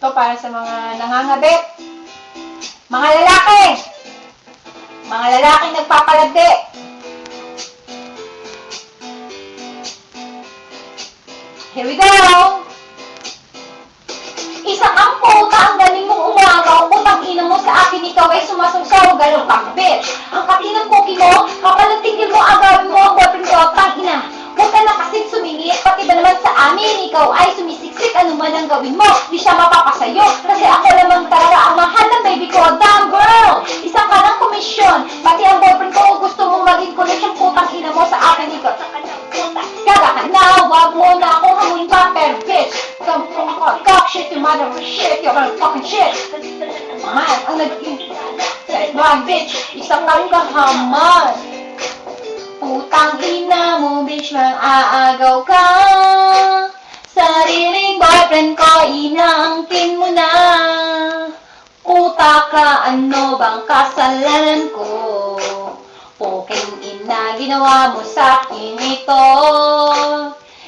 Ito para sa mga nangangabit. Mga lalaki! Mga lalaking nagpapalagdi. Here we go! Isang ang puta, ang galing mong umagaw, utang ina mo sa akin, ikaw ay sumasusaw, galong kang bitch. Ang katinang cookie mo, kapal ang tingin mo, agawin mo ang boyfriend ko, tang ina. Huwag ka na kasing sumingit, pati ba naman sa amin, ikaw ay sumisiksik, ano man ang gawin mo, di siya mapapasayo. Kasi ako lamang talaga ang mahal ng baby ko, damn girl! Isang ka ng komisyon, pati ang boyfriend ko, gusto mong maging connection, putang ina mo sa akin, ikaw. Gaga ka na, wag mo na akong hamulin pa, pero bitch. Come from cock shit, you mother shit, you're a fucking shit. Man, ang naging set one bitch, isang kang kahaman. Putang ina mo, bitch, mang-aagaw ka. Sariling boyfriend ko, inaangkin mo na. Puta ka, ano bang kasalanan ko? Poking ina, ginawa mo sa'kin ito.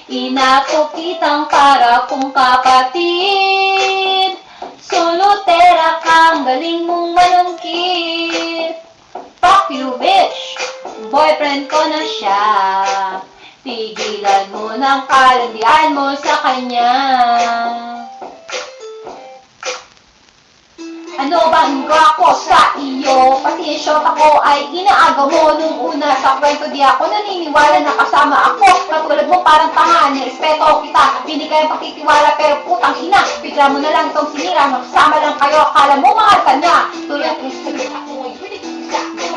Inato kitang para kong kapatid. Solotera kang galing mong malungkit. Fuck you, bitch! Boyfriend ko na siya. Tigilan mo ng kalandian mo sa kanya. Ano bang ko sa iyo? Pati yung shot ako ay inaagaw mo nung una sa kwento. Di ako naniniwala na kasama ako. Katulad mo parang tanga, nirespeto kita. Hindi kayo pakitiwala pero putang ina. Bigla mo na lang itong sinira. Magsama lang kayo. Akala mo mahal ka niya. Tuloy ang kristuloy ako.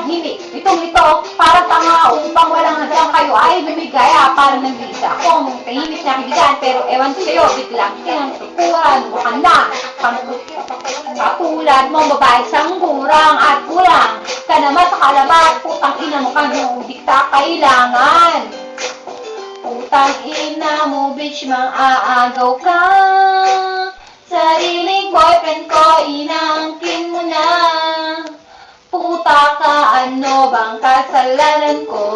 Hindi. Itong ito, parang tanga upang walang hanggang kayo ay lumigaya. Parang nag-iisa akong tahimik na kaibigan. Pero ewan ko sa'yo, biglang kinantukuhan. Bukan na. Katulad mo, babae sanggurang at kulang. Ka naman sa kalabat, putang ina mo kang dikta kailangan. Putang ina mo, bitch, mang-aagaw ka. Sariling boyfriend ko, inaangkin mo na. Puta ka, ano bang kasalanan ko?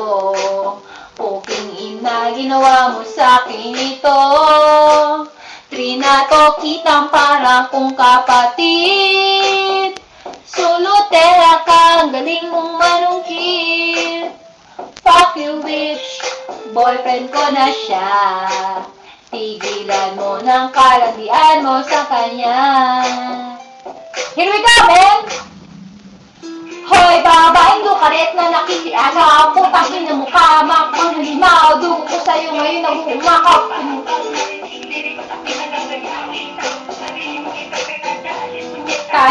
Poking ina, ginawa mo sa'kin ito. Trinato kitang para kong kapatid. Solotera ka, galing mong manungkit. Fuck you, bitch, boyfriend ko na siya. Tigilan mo ng kalandian mo sa kanya. Here we go, man! Hoy, babaeng lukaret na nakikiagaw, putang ina mo ka, makapang halimaw, dugo ko sa'yo ngayon nag-uumakap.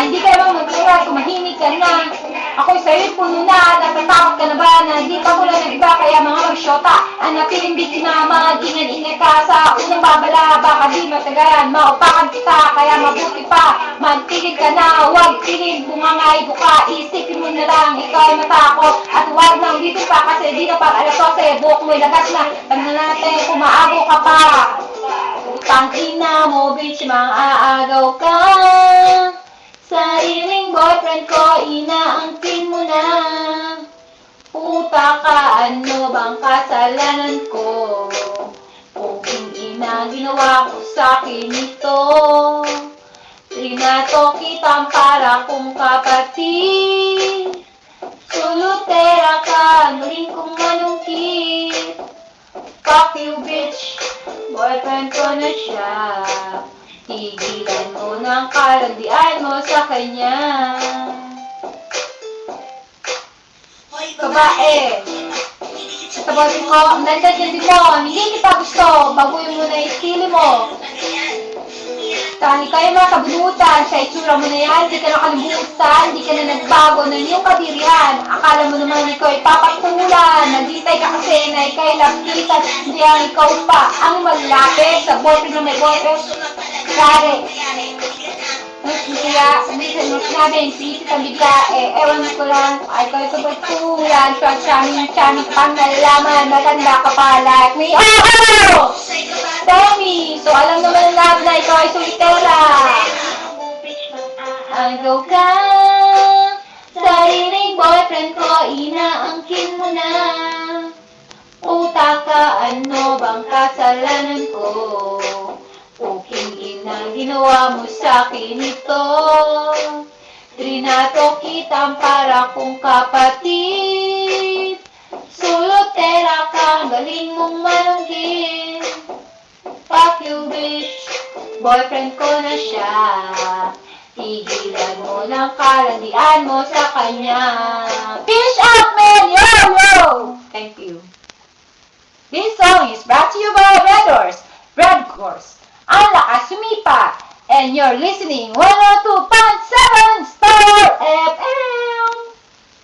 Hindi ka naman magkura, tumahimik ka na. Ako'y sa'yo'y puno na, natatakot ka na ba na di pa mula ng iba, kaya mga magsyota, hanapin biktima, mag-ingat-ingat ka sa unang babala, baka di matagayan, maupakan kita, kaya mabuti pa, magtigil ka na, huwag tingin, bumangay, buka, isipin mo na lang, ikaw ay matakot, at huwag nang dito pa, kasi di na pag alas 12, buhok mo'y lagas na, tanda natin, kumaagaw ka pa. Utang ina mo, bitch, mang-aagaw ka. Sariling boyfriend ko, inaangkin mo na. Puta ka, ano bang kasalanan ko? Poking ina, ginawa ko sa'kin ito. Trinato kitang para kong kapatid. Solotera ka, galing kong manungkit. Fuck you, bitch, boyfriend ko na siya. Tigilan mo ng kalandian mo sa kanya. Babae, sa boyfriend ko, ang nandiyan din mo, hindi kita gusto, baguhin mo na yung stili mo. Tani kayo mga kabunutan, sa itsura mo na yan, hindi ka nakalimutan, hindi ka na nagbago ng iyong kadirian. Akala mo naman ikaw ay papatulan, naghintay ka kasi na ikaw ay lapitan, hindi ang ikaw pa ang malapit sa boyfriend na may boyfriend. Kare, kaya, namin, pisit ang bigla, ewan ko lang, ay ko ito pagtulan, chaming pang nalaman, maganda ka pa, like me, oh! Tell me, so alam naman natin na ikaw ay solitera. Agaw ka, sariling boyfriend ko, inaangkin mo na. Puta ka, ano bang kasalanan ko? Poking ina, ginawa mo sa akin ito. Trinato kitang para kong kapatid. Solotera ka, galing mong manungkit. Fuck you, bitch, boyfriend ko na siya. Tigilan mo ng kalandian mo sa kanya. Fish up, man! Yo, yo! Thank you. This song is brought to you by Red Horse, Red Horse. Ang lakas sumipa, and you're listening 102